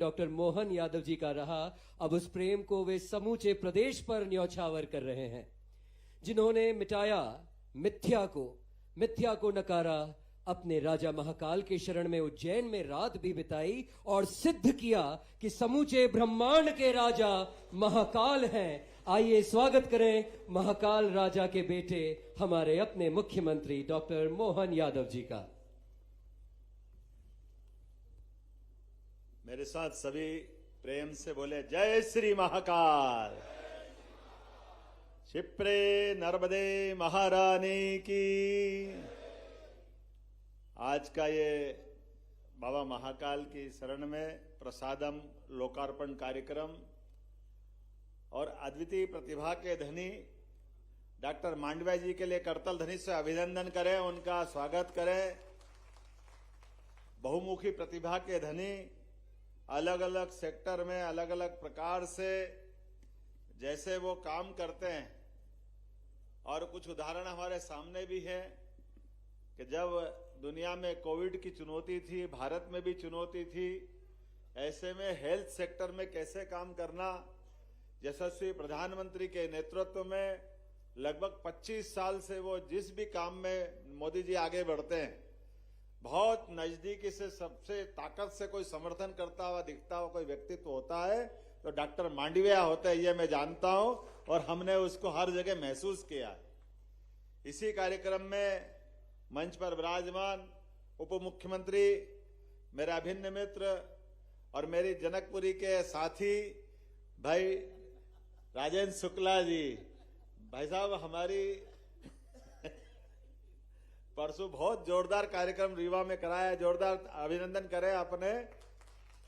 Doctor Mohan Yadav ji का रहा। अब उस प्रेम को वे समूचे प्रदेश पर न्यौछावर कर रहे हैं, जिन्होंने मिटाया मिथ्या को नकारा, अपने राजा महाकाल के शरण में उज्जैन में रात भी बिताई और सिद्ध किया कि समूचे ब्रह्मांड के राजा महाकाल हैं। आइए स्वागत करें महाकाल राजा के बेटे, हमारे अपने मुख्यमंत्री डॉक्टर मोहन यादव जी का। मेरे साथ सभी प्रेम से बोले जय श्री महाकाल। क्षिप्रे नर्मदे महारानी की। आज का ये बाबा महाकाल की शरण में प्रसादम लोकार्पण कार्यक्रम और अद्वितीय प्रतिभा के धनी डॉक्टर मांडविया जी के लिए करतल ध्वनि से अभिनंदन करें, उनका स्वागत करें। बहुमुखी प्रतिभा के धनी, अलग अलग सेक्टर में अलग अलग प्रकार से जैसे वो काम करते हैं, और कुछ उदाहरण हमारे सामने भी है कि जब दुनिया में कोविड की चुनौती थी, भारत में भी चुनौती थी, ऐसे में हेल्थ सेक्टर में कैसे काम करना। यशस्वी प्रधानमंत्री के नेतृत्व में लगभग 25 साल से वो जिस भी काम में मोदी जी आगे बढ़ते हैं, बहुत नजदीकी से सबसे ताकत से कोई समर्थन करता हुआ दिखता हुआ कोई व्यक्तित्व होता है तो डॉक्टर मांडविया होते हैं, ये मैं जानता हूं और हमने उसको हर जगह महसूस किया है। इसी कार्यक्रम में मंच पर विराजमान उप मुख्यमंत्री, मेरे अभिन्न मित्र और मेरी जनकपुरी के साथी भाई राजेंद्र शुक्ला जी, भाई साहब हमारी परसों बहुत जोरदार कार्यक्रम रीवा में कराया, जोरदार अभिनंदन करें अपने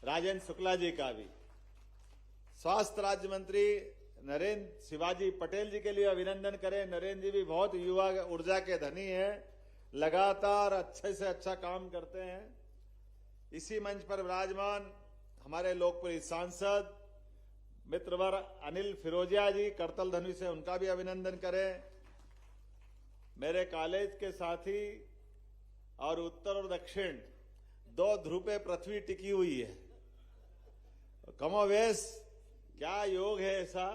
राजेंद्र शुक्ला जी का भी। स्वास्थ्य राज्य मंत्री नरेंद्र शिवाजी पटेल जी के लिए अभिनंदन करें। नरेंद्र जी भी बहुत युवा ऊर्जा के धनी हैं, लगातार अच्छे से अच्छा काम करते हैं। इसी मंच पर विराजमान हमारे लोकप्रिय सांसद मित्रवर अनिल फिरोजिया जी, करतल ध्वनि से उनका भी अभिनंदन करें। मेरे कॉलेज के साथी और उत्तर और दक्षिण दो ध्रुव पे पृथ्वी टिकी हुई है, कमोवेश क्या योग है ऐसा।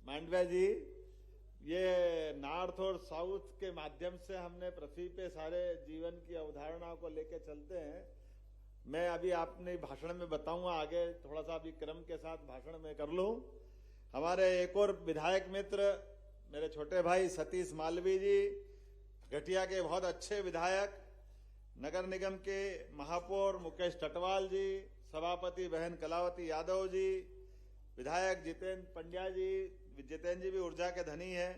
मांडविया जी, ये नॉर्थ और साउथ के माध्यम से हमने पृथ्वी पे सारे जीवन की अवधारणाओं को लेकर चलते हैं। मैं अभी अपने भाषण में बताऊंगा, आगे थोड़ा सा अभी क्रम के साथ भाषण में कर लूं। हमारे एक और विधायक मित्र मेरे छोटे भाई सतीश मालवीय जी, घटिया के बहुत अच्छे विधायक, नगर निगम के महापौर मुकेश टटवाल जी, सभापति बहन कलावती यादव जी, विधायक जितेंद्र पंड्या जी, जितेंद्र जी भी ऊर्जा के धनी हैं,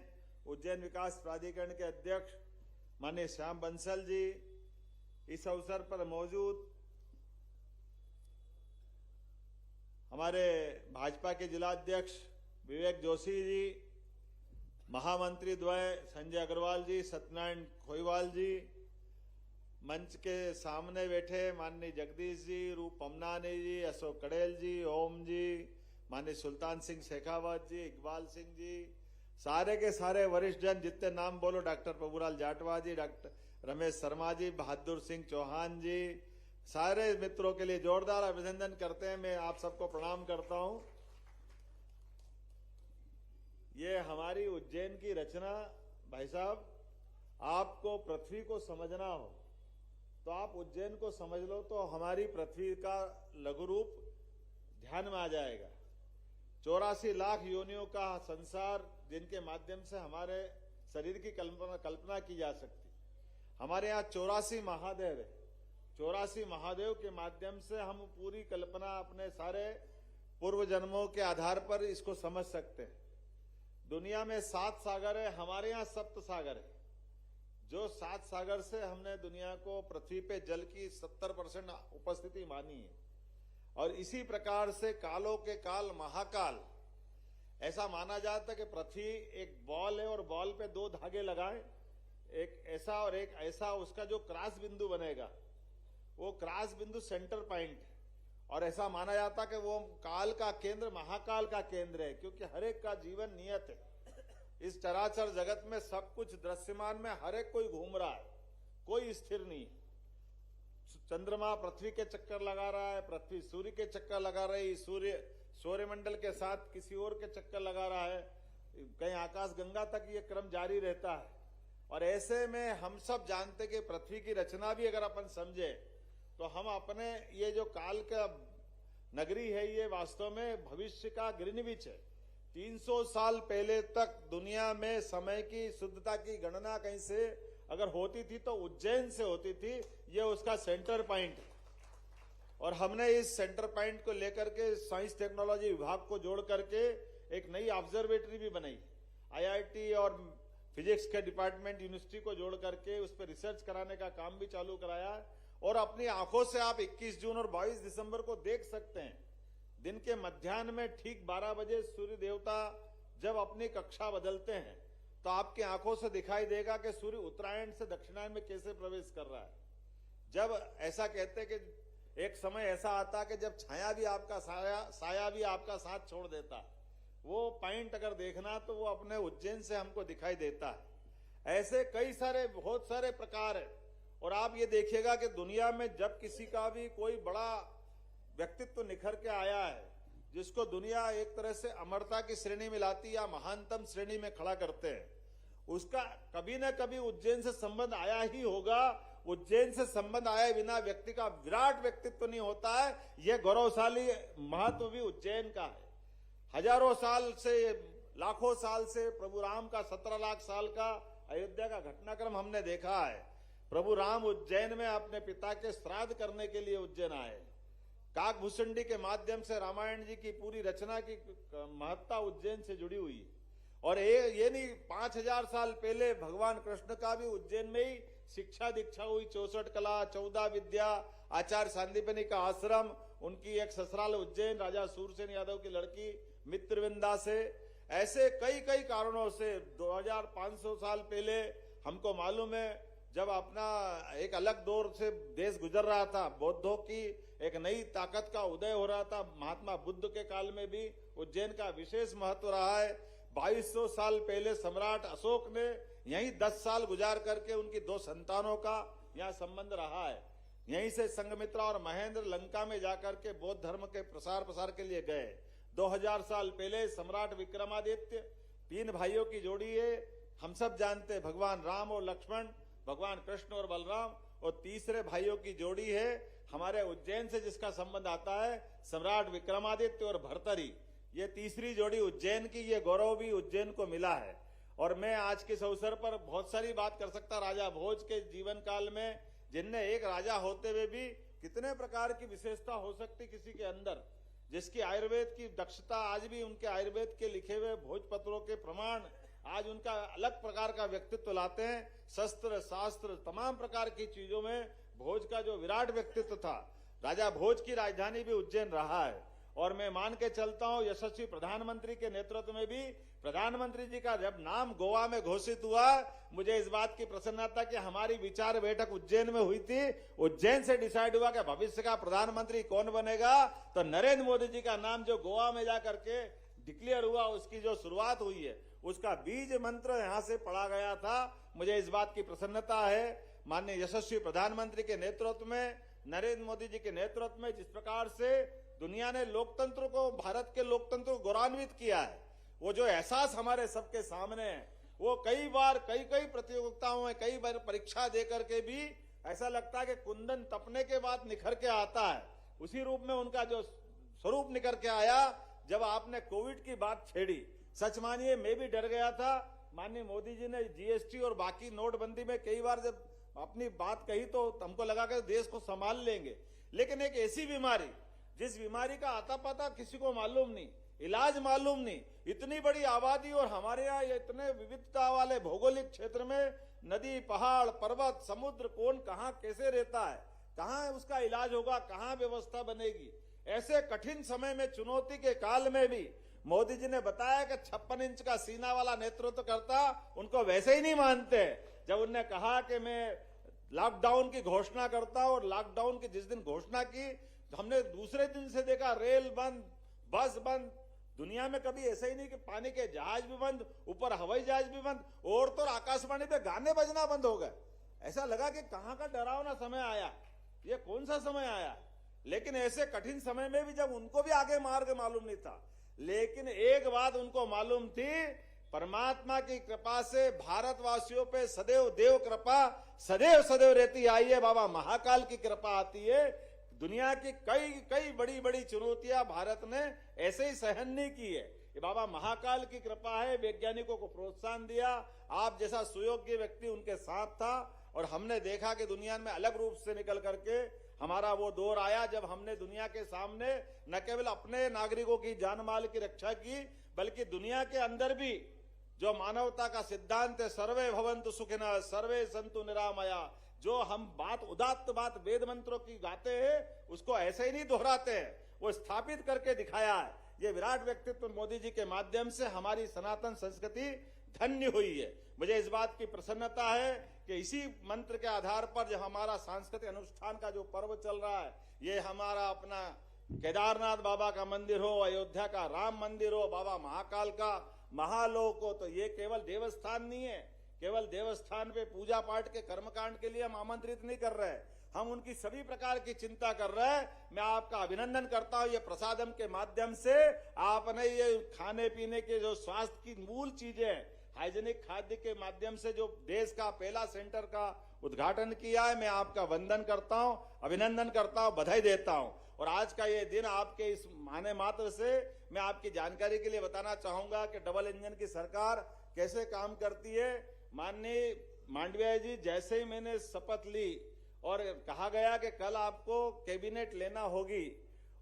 उज्जैन विकास प्राधिकरण के अध्यक्ष माननीय श्याम बंसल जी, इस अवसर पर मौजूद हमारे भाजपा के जिलाध्यक्ष विवेक जोशी जी, महामंत्री द्वय संजय अग्रवाल जी, सत्यनारायण खोईवाल जी, मंच के सामने बैठे माननीय जगदीश जी, रूप पमनानी जी, अशोक कड़ेल जी, ओम जी, माननीय सुल्तान सिंह शेखावत जी, इकबाल सिंह जी, सारे के सारे वरिष्ठ जन, जितने नाम बोलो, डॉक्टर प्रभुलाल जाटवा जी, डॉक्टर रमेश शर्मा जी, बहादुर सिंह चौहान जी, सारे मित्रों के लिए जोरदार अभिनंदन करते हैं। मैं आप सबको प्रणाम करता हूं। ये हमारी उज्जैन की रचना, भाई साहब, आपको पृथ्वी को समझना हो तो आप उज्जैन को समझ लो, तो हमारी पृथ्वी का लघु रूप ध्यान में आ जाएगा। 84 लाख योनियों का संसार, जिनके माध्यम से हमारे शरीर की कल्पना की जा सकती। हमारे यहाँ 84 महादेव है। 84 महादेव के माध्यम से हम पूरी कल्पना अपने सारे पूर्व जन्मों के आधार पर इसको समझ सकते हैं। दुनिया में 7 सागर है, हमारे यहाँ 7 सागर है। जो 7 सागर से हमने दुनिया को पृथ्वी पे जल की 70% उपस्थिति मानी है। और इसी प्रकार से कालों के काल महाकाल, ऐसा माना जाता है कि पृथ्वी एक बॉल है और बॉल पे 2 धागे लगाएं, एक ऐसा और एक ऐसा, उसका जो क्रॉस बिंदु बनेगा वो क्रॉस बिंदु सेंटर पॉइंट है। और ऐसा माना जाता कि वो काल का केंद्र महाकाल का केंद्र है, क्योंकि हर एक का जीवन नियत है। इस चराचर जगत में सब कुछ दृश्यमान में हर एक कोई घूम रहा है, कोई स्थिर नहीं है। चंद्रमा पृथ्वी के चक्कर लगा रहा है, पृथ्वी सूर्य के चक्कर लगा रही, सूर्य सौरमंडल के साथ किसी और के चक्कर लगा रहा है, कहीं आकाश गंगा तक ये क्रम जारी रहता है। और ऐसे में हम सब जानते कि पृथ्वी की रचना भी अगर अपन समझे तो हम अपने ये जो काल का नगरी है ये वास्तव में भविष्य का ग्रीनविच है। 300 साल पहले तक दुनिया में समय की शुद्धता की गणना कहीं से अगर होती थी तो उज्जैन से होती थी, ये उसका सेंटर पॉइंट है। और हमने इस सेंटर पॉइंट को लेकर के साइंस टेक्नोलॉजी विभाग को जोड़ करके एक नई ऑब्जर्वेटरी भी बनाई। आईआईटी और फिजिक्स के डिपार्टमेंट यूनिवर्सिटी को जोड़ करके उस पर रिसर्च कराने का काम भी चालू कराया। और अपनी आंखों से आप 21 जून और 22 दिसंबर को देख सकते हैं, दिन के मध्याह्न में ठीक 12 बजे सूर्य देवता जब अपनी कक्षा बदलते हैं तो आपकी आंखों से दिखाई देगा कि सूर्य उत्तरायण से दक्षिणायन में कैसे प्रवेश कर रहा है। जब ऐसा कहते हैं कि एक समय ऐसा आता कि जब छाया भी आपका साया भी आपका साथ छोड़ देता, वो पॉइंट अगर देखना तो वो अपने उज्जैन से हमको दिखाई देता है। ऐसे कई सारे बहुत सारे प्रकार है। और आप ये देखिएगा कि दुनिया में जब किसी का भी कोई बड़ा व्यक्तित्व निखर के आया है जिसको दुनिया एक तरह से अमरता की श्रेणी में लाती या महानतम श्रेणी में खड़ा करते हैं, उसका कभी न कभी उज्जैन से संबंध आया ही होगा। उज्जैन से संबंध आए बिना व्यक्ति का विराट व्यक्तित्व नहीं होता है। यह गौरवशाली महत्व भी उज्जैन का है। हजारों साल से, लाखों साल से प्रभु राम का 17 लाख साल का अयोध्या का घटनाक्रम हमने देखा है। प्रभु राम उज्जैन में अपने पिता के श्राद्ध करने के लिए उज्जैन आए। काकभूषणी के माध्यम से रामायण जी की पूरी रचना की महत्ता उज्जैन से जुड़ी हुई है। और ये नहीं, 5000 साल पहले भगवान कृष्ण का भी उज्जैन में ही शिक्षा दीक्षा हुई। 64 कला, 14 विद्या, आचार्य सांदीपनि का आश्रम, उनकी एक ससुराल उज्जैन, राजा सूरसेन यादव की लड़की मित्रविंदा से। ऐसे कई कई कारणों से 2500 साल पहले हमको मालूम है, जब अपना एक अलग दौर से देश गुजर रहा था, बौद्धों की एक नई ताकत का उदय हो रहा था, महात्मा बुद्ध के काल में भी उज्जैन का विशेष महत्व रहा है। 2200 साल पहले सम्राट अशोक ने यहीं 10 साल गुजार करके उनकी 2 संतानों का यहाँ संबंध रहा है। यहीं से संघमित्रा और महेंद्र लंका में जाकर के बौद्ध धर्म के प्रसार के लिए गए। 2000 साल पहले सम्राट विक्रमादित्य, 3 भाइयों की जोड़ी है, हम सब जानते हैं, भगवान राम और लक्ष्मण, भगवान कृष्ण और बलराम। और तीसरे भाइयों की जोड़ी है हमारे उज्जैन से जिसका संबंध आता है, सम्राट विक्रमादित्य और भर्तरी। ये तीसरी जोड़ी उज्जैन की, ये गौरव भी उज्जैन को मिला है। और मैं आज के इस अवसर पर बहुत सारी बात कर सकता राजा भोज के जीवन काल में, जिनने एक राजा होते हुए भी कितने प्रकार की विशेषता हो सकती किसी के अंदर, जिसकी आयुर्वेद की दक्षता आज भी उनके आयुर्वेद के लिखे हुए भोजपत्रों के प्रमाण आज उनका अलग प्रकार का व्यक्तित्व लाते हैं। शस्त्र शास्त्र तमाम प्रकार की चीजों में भोज का जो विराट व्यक्तित्व था, राजा भोज की राजधानी भी उज्जैन रहा है। और मैं मान के चलता हूं यशस्वी प्रधानमंत्री के नेतृत्व में भी प्रधानमंत्री जी का जब नाम गोवा में घोषित हुआ, मुझे इस बात की प्रसन्नता कि हमारी विचार बैठक उज्जैन में हुई थी। उज्जैन से डिसाइड हुआ कि भविष्य का प्रधानमंत्री कौन बनेगा, तो नरेंद्र मोदी जी का नाम जो गोवा में जाकर के डिक्लेयर हुआ, उसकी जो शुरुआत हुई है, उसका बीज मंत्र यहां से पढ़ा गया था। मुझे इस बात की प्रसन्नता है माननीय यशस्वी प्रधानमंत्री के नेतृत्व में, नरेंद्र मोदी जी के नेतृत्व में जिस प्रकार से दुनिया ने लोकतंत्र को, भारत के लोकतंत्र को गौरवान्वित किया है, वो जो एहसास हमारे सबके सामने है, वो कई बार कई प्रतियोगिताओं में कई बार परीक्षा दे करके भी ऐसा लगता है कि कुंदन तपने के बाद निखर के आता है। उसी रूप में उनका जो स्वरूप निखर के आया जब आपने कोविड की बात छेड़ी। सच मानिए मैं भी डर गया था। माननीय मोदी जी ने जीएसटी और बाकी नोटबंदी में कई बार जब अपनी बात कही तो हमको लगा कि देश को संभाल लेंगे, लेकिन एक ऐसी बीमारी जिस बीमारी का आता पता किसी को मालूम नहीं, इलाज मालूम नहीं, इतनी बड़ी आबादी और हमारे यहाँ इतने विविधता वाले भौगोलिक क्षेत्र में नदी, पहाड़, पर्वत, समुद्र, कौन कहाँ कैसे रहता है, कहाँ उसका इलाज होगा, कहाँ व्यवस्था बनेगी। ऐसे कठिन समय में, चुनौती के काल में भी मोदी जी ने बताया कि 56 इंच का सीना वाला नेतृत्व करता, उनको वैसे ही नहीं मानते। जब उन्होंने कहा कि मैं लॉकडाउन की घोषणा करता, और लॉकडाउन की जिस दिन घोषणा की हमने दूसरे दिन से देखा रेल बंद, बस बंद। दुनिया में कभी ऐसा ही नहीं कि पानी के जहाज भी बंद, ऊपर हवाई जहाज भी बंद, और तो आकाशवाणी पे गाने बजना बंद हो गए। ऐसा लगा कि कहां का डरावना समय आया। ये कौन सा समय आया? लेकिन ऐसे कठिन समय में भी जब उनको भी आगे मार्ग मालूम नहीं था, लेकिन एक बात उनको मालूम थी, परमात्मा की कृपा से भारतवासियों पे सदैव देव कृपा सदैव सदैव रहती आई है। बाबा महाकाल की कृपा आती है। दुनिया की कई कई बड़ी बड़ी चुनौतियां भारत ने ऐसे ही सहन नहीं की है। ये बाबा महाकाल की कृपा है। वैज्ञानिकों को प्रोत्साहन दिया, आप जैसा सुयोग्य व्यक्ति उनके साथ था, और हमने देखा कि दुनिया में अलग रूप से निकल करके हमारा वो दौर आया जब हमने दुनिया के सामने न केवल अपने नागरिकों की जान माल की रक्षा की, बल्कि दुनिया के अंदर भी जो मानवता का सिद्धांत है, सर्वे भवन्तु सुखिनः सर्वे सन्तु निरामया, जो हम बात उदात्त बात वेद मंत्रों की गाते हैं, उसको ऐसे ही नहीं दोहराते हैं, वो स्थापित करके दिखाया है। ये विराट व्यक्तित्व मोदी जी के माध्यम से हमारी सनातन संस्कृति धन्य हुई है। मुझे इस बात की प्रसन्नता है कि इसी मंत्र के आधार पर जो हमारा सांस्कृतिक अनुष्ठान का जो पर्व चल रहा है, ये हमारा अपना केदारनाथ बाबा का मंदिर हो, अयोध्या का राम मंदिर हो, बाबा महाकाल का महालोक हो, तो ये केवल देवस्थान नहीं है। केवल देवस्थान पे पूजा पाठ के कर्मकांड के लिए हम आमंत्रित नहीं कर रहे, हम उनकी सभी प्रकार की चिंता कर रहे हैं। मैं आपका अभिनंदन करता हूं, ये प्रसादम के माध्यम से आपने ये खाने पीने के जो स्वास्थ्य की मूल चीजें, हाइजेनिक खाद्य के माध्यम से जो देश का पहला सेंटर का उद्घाटन किया है, मैं आपका वंदन करता हूं, अभिनंदन करता हूं, बधाई देता हूं। और आज का ये दिन आपके इस माने मात्र से मैं आपकी जानकारी के लिए बताना चाहूंगा कि डबल इंजन की सरकार कैसे काम करती है। माननीय मांडविया जी, जैसे ही मैंने शपथ ली और कहा गया कि कल आपको कैबिनेट लेना होगी,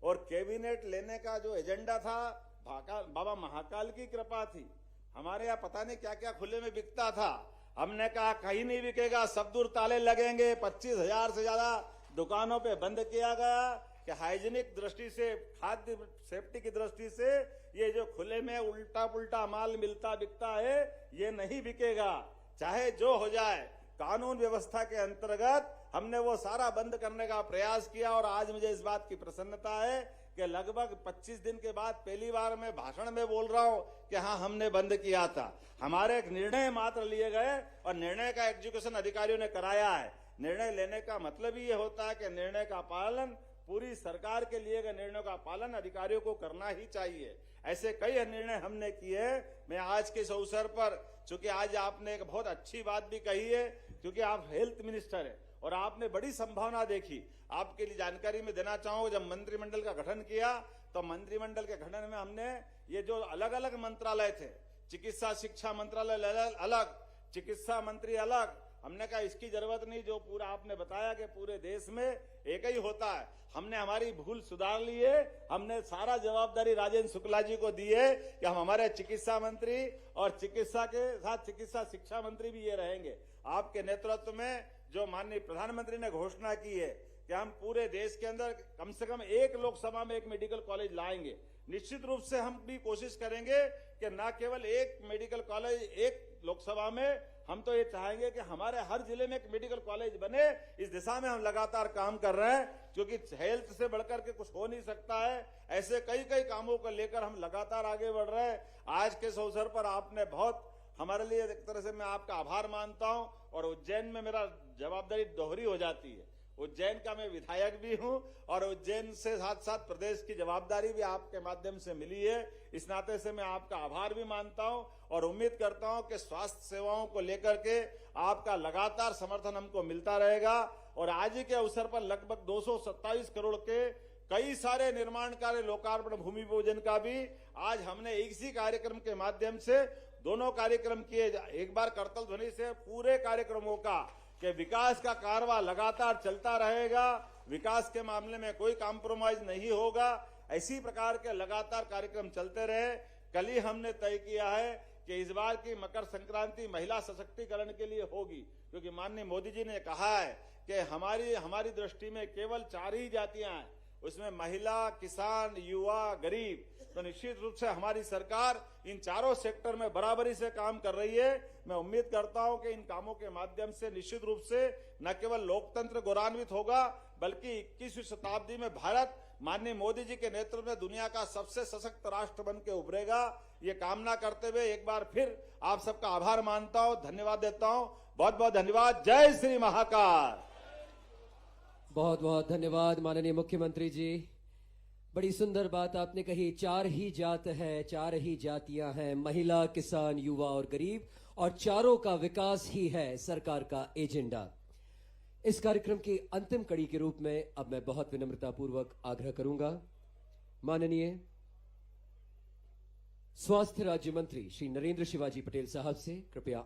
और कैबिनेट लेने का जो एजेंडा था, बाबा महाकाल की कृपा थी। हमारे यहाँ पता नहीं क्या क्या खुले में बिकता था, हमने कहा कहीं नहीं बिकेगा, सब दूर ताले लगेंगे। 25,000 से ज्यादा दुकानों पे बंद किया गया कि हाइजीनिक दृष्टि से, खाद्य सेफ्टी की दृष्टि से ये जो खुले में उल्टा पुल्टा माल मिलता बिकता है, ये नहीं बिकेगा, चाहे जो हो जाए। कानून व्यवस्था के अंतर्गत हमने वो सारा बंद करने का प्रयास किया, और आज मुझे इस बात की प्रसन्नता है कि लगभग 25 दिन के बाद पहली बार मैं भाषण में बोल रहा हूं कि हाँ, हमने बंद किया था। हमारे एक निर्णय मात्र लिए गए और निर्णय का एग्जीक्यूशन अधिकारियों ने कराया है। निर्णय लेने का मतलब ही ये होता है कि निर्णय का पालन, पूरी सरकार के लिए गए निर्णयों का पालन अधिकारियों को करना ही चाहिए। ऐसे कई निर्णय हमने किए। मैं आज के इस अवसर पर, चूंकि आज आपने एक बहुत अच्छी बात भी कही है, क्योंकि आप हेल्थ मिनिस्टर है और आपने बड़ी संभावना देखी। आपके लिए जानकारी में देना चाहूंगा, जब मंत्रिमंडल का गठन किया तो मंत्रिमंडल के गठन में हमने ये जो अलग अलग मंत्रालय थे, चिकित्सा शिक्षा मंत्रालय अलग, चिकित्सा मंत्री अलग, हमने कहा इसकी जरूरत नहीं, जो पूरा आपने बताया कि पूरे देश में एक ही होता है। हमने हमारी भूल सुधार ली है। हमने सारा जवाबदारी राजेंद्र शुक्ला जी को दी है कि हम हमारे चिकित्सा मंत्री और चिकित्सा के साथ चिकित्सा शिक्षा मंत्री भी ये रहेंगे। आपके नेतृत्व में जो माननीय प्रधानमंत्री ने घोषणा की है कि हम पूरे देश के अंदर कम से कम एक लोकसभा में एक मेडिकल कॉलेज लाएंगे, निश्चित रूप से हम भी कोशिश करेंगे कि न केवल एक मेडिकल कॉलेज एक लोकसभा में, हम तो ये चाहेंगे कि हमारे हर जिले में एक मेडिकल कॉलेज बने। इस दिशा में हम लगातार काम कर रहे हैं, क्योंकि हेल्थ से बढ़कर के कुछ हो नहीं सकता है। ऐसे कई कई कामों को लेकर हम लगातार आगे बढ़ रहे हैं। आज के इस अवसर पर आपने बहुत हमारे लिए, एक तरह से मैं आपका आभार मानता हूं, और उज्जैन में मेरा जवाबदारी दोहरी हो जाती है। उज्जैन का मैं विधायक भी हूं और उज्जैन से साथ साथ प्रदेश की जवाबदारी भी आपके माध्यम से मिली है। इस नाते से मैं आपका आभार भी मानता हूं और उम्मीद करता हूं कि स्वास्थ्य सेवाओं को लेकर के आपका लगातार समर्थन हमको मिलता रहेगा। और आज ही के अवसर पर लगभग 227 करोड़ के कई सारे निर्माण कार्य, लोकार्पण, भूमि पूजन का भी आज हमने इसी कार्यक्रम के माध्यम से दोनों कार्यक्रम किए। एक बार करतल ध्वनि से पूरे कार्यक्रमों का कि विकास का कारवां लगातार चलता रहेगा, विकास के मामले में कोई कॉम्प्रोमाइज नहीं होगा। इसी प्रकार के लगातार कार्यक्रम चलते रहे। कल ही हमने तय किया है कि इस बार की मकर संक्रांति महिला सशक्तिकरण के लिए होगी, क्योंकि माननीय मोदी जी ने कहा है कि हमारी दृष्टि में केवल 4 ही जातियां हैं, उसमें महिला, किसान, युवा, गरीब। तो निश्चित रूप से हमारी सरकार इन चारों सेक्टर में बराबरी से काम कर रही है। मैं उम्मीद करता हूं कि इन कामों के माध्यम से निश्चित रूप से न केवल लोकतंत्र गौरवान्वित होगा, बल्कि 21वीं शताब्दी में भारत माननीय मोदी जी के नेतृत्व में दुनिया का सबसे सशक्त राष्ट्र बन के उभरेगा। ये कामना करते हुए एक बार फिर आप सबका आभार मानता हूं, धन्यवाद देता हूं। बहुत बहुत धन्यवाद। जय श्री महाकाल। बहुत बहुत धन्यवाद माननीय मुख्यमंत्री जी। बड़ी सुंदर बात आपने कही। 4 ही जात है, 4 ही जातियां हैं, महिला, किसान, युवा और गरीब, और चारों का विकास ही है सरकार का एजेंडा। इस कार्यक्रम की अंतिम कड़ी के रूप में अब मैं बहुत विनम्रतापूर्वक आग्रह करूंगा माननीय स्वास्थ्य राज्य मंत्री श्री नरेंद्र शिवाजी पटेल साहब से, कृपया